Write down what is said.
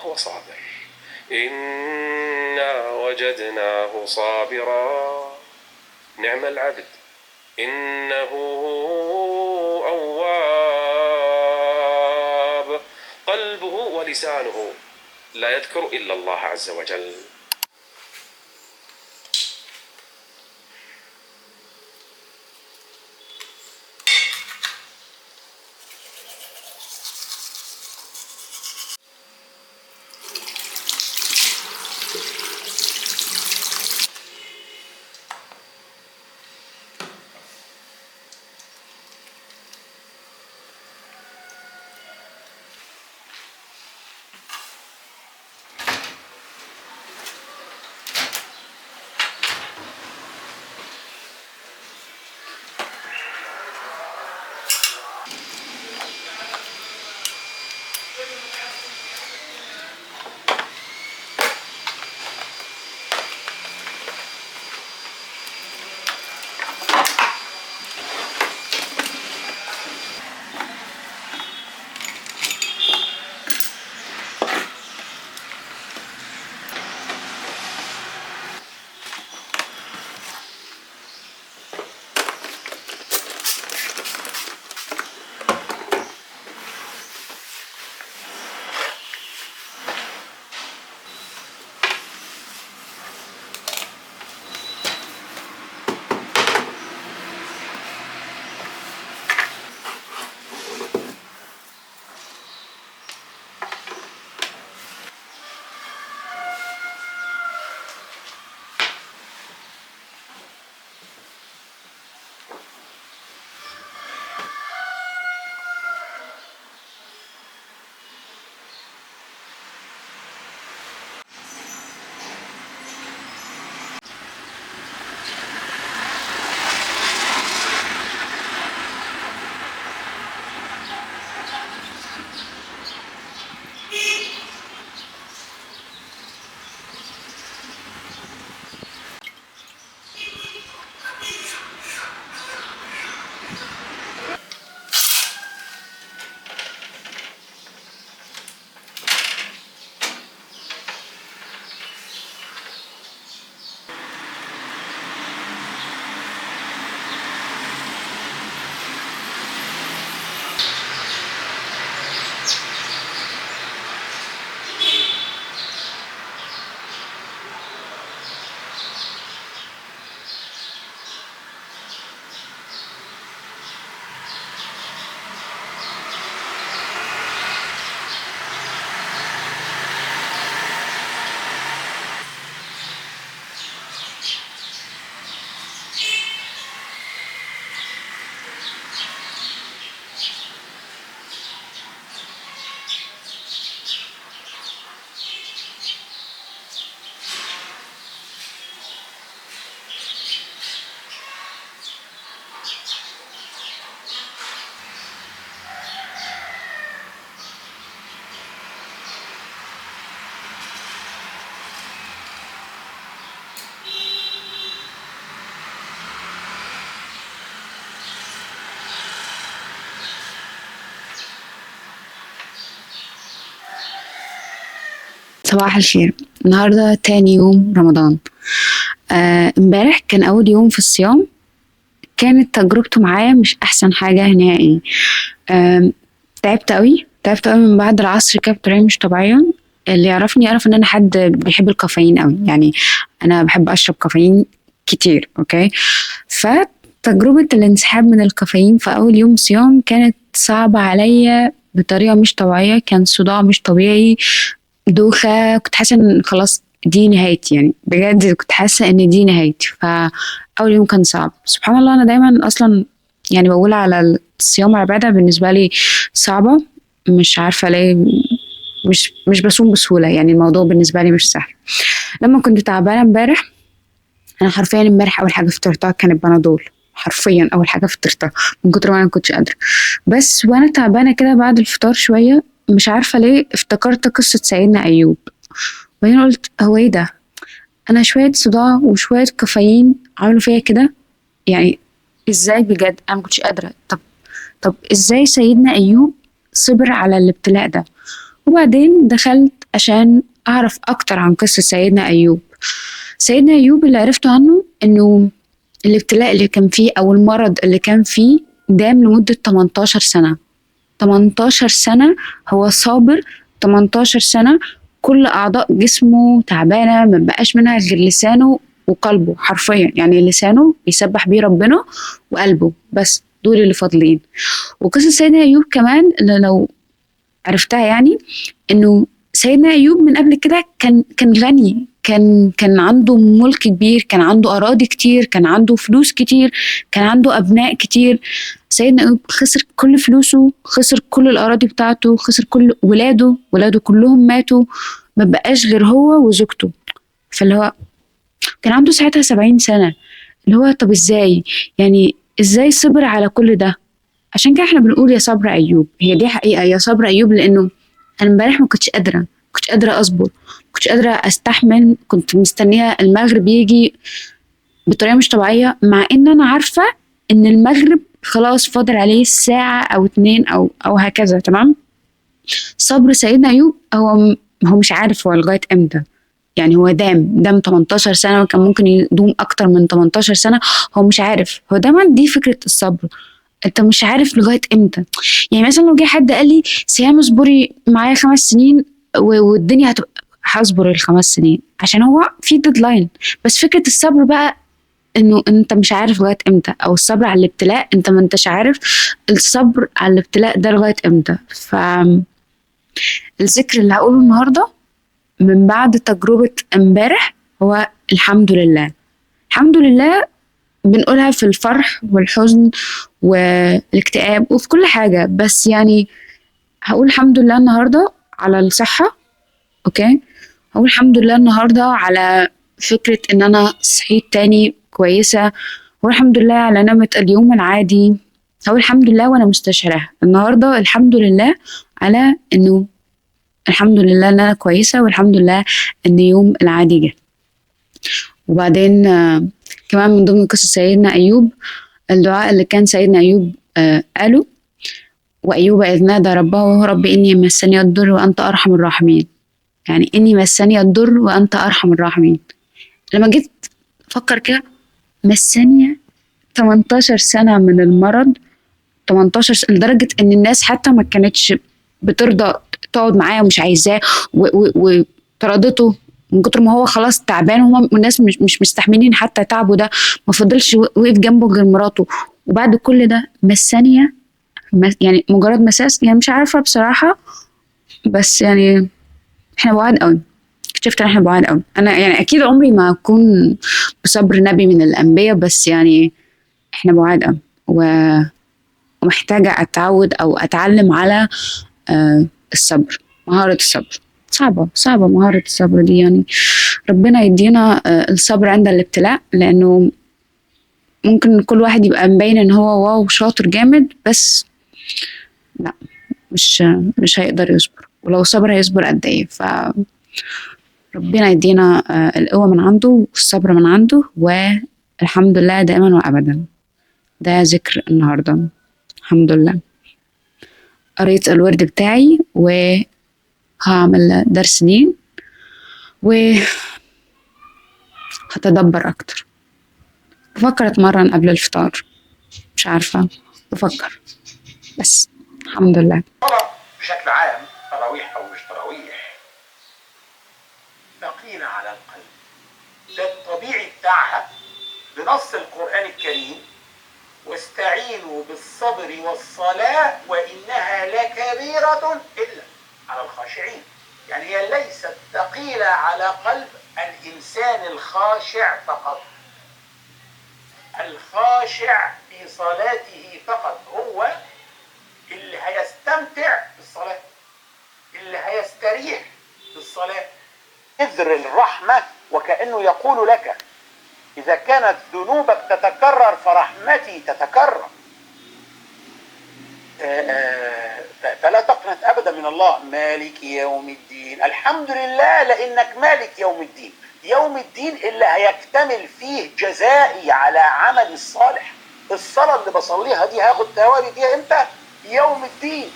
هو صابر. إنا وجدناه صابرا نعم العبد إنه أواب. قلبه ولسانه لا يذكر إلا الله عز وجل. صباح الخير. النهاردة تاني يوم رمضان. امبارح كان أول يوم في الصيام. كانت تجربته معايا مش أحسن حاجة نهائي. آم، تعبت أوي من بعد العصر كده بطريقة مش طبيعية. اللي يعرفني يعرف إن أنا حد بيحب الكافيين أوي، يعني أنا بحب أشرب كافيين كتير. أوكي، فتجربة الانسحاب من الكافيين في أول يوم صيام كانت صعبة عليا بطريقة مش طبيعية. كان صداع مش طبيعي، دوخة، كنت حاسة ان خلاص دي نهايتي، يعني بجد كنت حاسة ان دي نهايتي. فأول يوم كان صعب. سبحان الله، أنا دايما أصلا يعني بقول على الصيام عبادة بالنسبة لي صعبة. مش عارفة ليه. مش بصوم بسهولة، يعني الموضوع بالنسبة لي مش سهل. لما كنت تعبانة امبارح، أنا حرفيا امبارح أول حاجة فطرتها كانت بنادول. حرفيا أول حاجة فطرتها من كتر ما أنا مكنتش قادرة. بس وأنا تعبانة كده بعد الفطار شوية، مش عارفة ليه افتكرت قصة سيدنا أيوب. وبعدين قلت هو ايه ده؟ انا شوية صداع وشوية كافيين عملوا فيا كده؟ يعني ازاي؟ بجد انا مكنتش قادرة. طب ازاي سيدنا ايوب صبر على الابتلاء ده؟ وبعدين دخلت عشان أعرف أكتر عن قصة سيدنا أيوب. سيدنا أيوب اللي عرفته عنه إنه الابتلاء اللي كان فيه أو المرض اللي كان فيه دام لمدة 18 سنة. 18 سنة هو صابر، 18 سنة كل أعضاء جسمه تعبانة، ما بقاش منها غير لسانه وقلبه حرفيا، يعني لسانه بيسبح بيه ربنا وقلبه بس، دول اللي فاضلين. وقصة سيدنا أيوب كمان اللي لو عرفتها يعني إنه سيدنا أيوب من قبل كده كان غني، كان عنده ملك كبير، كان عنده أراضي كتير، كان عنده فلوس كتير، كان عنده أبناء كتير. سيدنا أيوب خسر كل فلوسه، خسر كل الأراضي بتاعته، خسر كل ولاده كلهم ماتوا، ما بقاش غير هو وزوجته. فاللي هو كان عنده ساعتها 70 سنة. اللي هو طب ازاي، يعني ازاي صبر على كل ده؟ عشان كده احنا بنقول يا صبر أيوب، هي دي حقيقة يا صبر أيوب، لأنه أنا امبارح ما كنتش قادرة أصبر، ما كنتش قادرة أستحمل، كنت مستنية المغرب يجي بطريقة مش طبيعية، مع إن أنا عارفة إن المغرب خلاص فاضل عليه ساعة أو اتنين أو هكذا. تمام. صبر سيدنا أيوب هو مش عارف هو لغاية إمتى. يعني هو دام 18 سنة، وكان ممكن يدوم أكتر من 18 سنة. هو مش عارف، هو دايما دي فكرة الصبر، انت مش عارف لغايه امتى. يعني مثلا لو جه حد قال لي سهام اصبري معايا 5 سنين والدنيا هتبقى، هصبر ال5 سنين عشان هو في ديدلاين. بس فكره الصبر بقى انه انت مش عارف لغايه امتى، او الصبر على الابتلاء انت ما انتش عارف الصبر على الابتلاء ده لغايه امتى. فالذكر اللي هقوله النهارده من بعد تجربه امبارح هو الحمد لله. الحمد لله بنقولها في الفرح والحزن والاكتئاب وفي كل حاجة، بس يعني هقول الحمد لله النهاردة على الصحة. اوكي. هقول الحمد لله النهاردة على فكرة ان انا صحيت تاني كويسة. هقول الحمد لله على نعمة اليوم العادي. هقول الحمد لله وانا مستشعرها النهاردة. الحمد لله على انه الحمد لله ان انا كويسة، والحمد لله ان يوم العادي جه. وبعدين كمان من ضمن قصة سيدنا أيوب الدعاء اللي كان سيدنا أيوب قاله: وأيوب إذ نادى ربه رب إني مسني الضر وأنت أرحم الراحمين. يعني إني مسني الضر وأنت أرحم الراحمين. لما جيت أفكر كده، مسني 18 سنة من المرض، 18 سنة لدرجة إن الناس حتى ما كانتش بترضى تقعد معاه ومش عايزاه، وطردته من كتر ما هو خلاص تعبان. هم الناس مش مستحملين حتى تعبه ده. ما فضلش وقف جنبه غير مراته. وبعد كل ده مسانية، يعني مجرد مساس، يعني مش عارفة بصراحة. بس يعني احنا بعاد قوي. اكتشفت ان احنا بعاد قوي. انا يعني اكيد عمري ما اكون بصبر نبي من الانبياء، بس يعني احنا بعاد قوي ومحتاجة اتعود او اتعلم على الصبر، مهارة الصبر. صعبة مهارة الصبر دي. يعني ربنا يدينا الصبر عند الابتلاء، لأنه ممكن كل واحد يبقى مبين إن هو واو شاطر جامد، بس لا، مش هيقدر يصبر. ولو صبر هيصبر قد إيه؟ فربنا يدينا القوة من عنده والصبر من عنده، والحمد لله دائما وأبدا. ده ذكر النهاردة. الحمد لله. قريت الورد بتاعي وهعمل درس دين وهتدبر أكتر. بفكر أتمرن قبل الفطار، مش عارفة، بفكر. بس الحمد لله. بشكل عام تراويح أو مش تراويح ثقيلة على القلب، ده الطبيعي بتاعها بنص القرآن الكريم: واستعينوا بالصبر والصلاة وإنها لكبيرة إلا على الخاشعين. يعني هي ليست ثقيلة على قلب الإنسان الخاشع فقط. الخاشع في صلاته فقط هو اللي هيستمتع بالصلاة، اللي هيستريح بالصلاة. إذر الرحمة وكأنه يقول لك: إذا كانت ذنوبك تتكرر فرحمتي تتكرر. فلا تقنط أبدا من الله. مالك يوم الدين، الحمد لله لأنك مالك يوم الدين. يوم الدين اللي هيكتمل فيه جزائي على عمل الصالح. الصلاة اللي بصليها دي هاخد ثوابي فيها امتى؟ يوم الدين.